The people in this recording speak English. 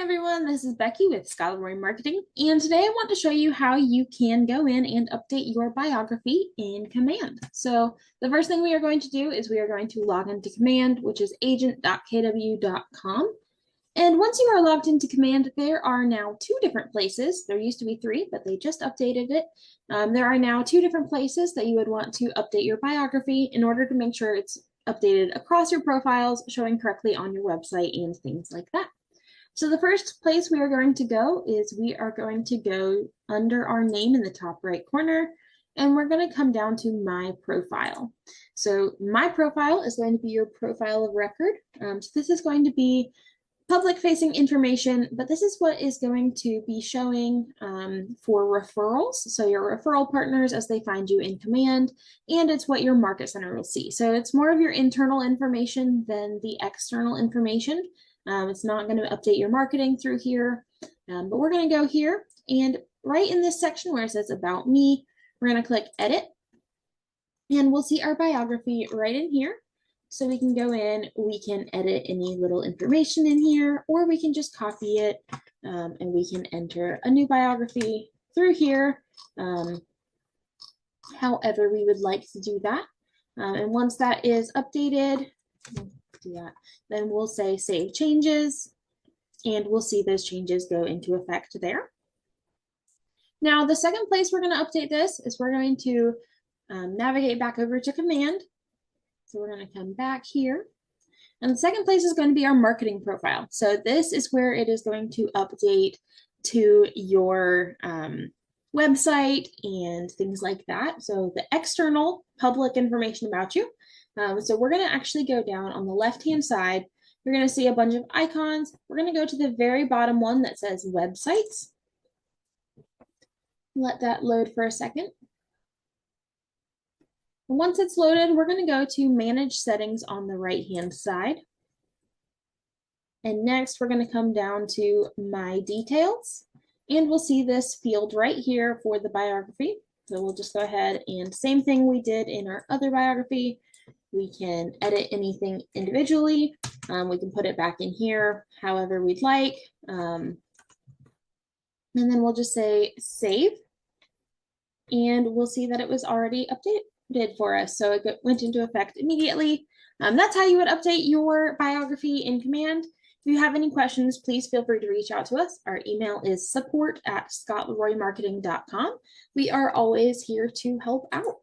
everyone, this is Becky with Scholarly Marketing, and today I want to show you how you can go in and update your biography in Command. So the first thing we are going to do is we are going to log into Command, which is agent.kw.com. And once you are logged into Command, there are now two different places. There used to be three, but they just updated it. There are now two different places that you would want to update your biography in order to make sure it's updated across your profiles, showing correctly on your website and things like that. So the first place we are going to go is we are going to go under our name in the top right corner, and we're going to come down to My Profile. So My Profile is going to be your profile of record. So this is going to be public-facing information, but this is what is going to be showing for referrals. So your referral partners as they find you in Command, and it's what your market center will see. So it's more of your internal information than the external information. It's not going to update your marketing through here, but we're going to go here, and right in this section where it says About Me, we're going to click Edit, and we'll see our biography right in here. So we can go in, we can edit any little information in here, or we can just copy it, and we can enter a new biography through here, however we would like to do that. And once that is updated, do that, then we'll say Save Changes, and we'll see those changes go into effect there. Now, the second place we're going to update this is we're going to navigate back over to Command. So we're going to come back here. And the second place is going to be our marketing profile. So this is where it is going to update to your website and things like that. So the external public information about you. So we're going to actually go down on the left-hand side. You're going to see a bunch of icons. We're going to go to the very bottom one that says Websites. Let that load for a second. Once it's loaded, we're going to go to Manage Settings on the right-hand side. And next, we're going to come down to My Details. And we'll see this field right here for the biography. So we'll just go ahead and same thing we did in our other biography. We can edit anything individually. We can put it back in here however we'd like. And then we'll just say Save. And we'll see that it was already updated for us. So it went into effect immediately. That's how you would update your biography in Command. If you have any questions, please feel free to reach out to us. Our email is support@scottleroymarketing.com. We are always here to help out.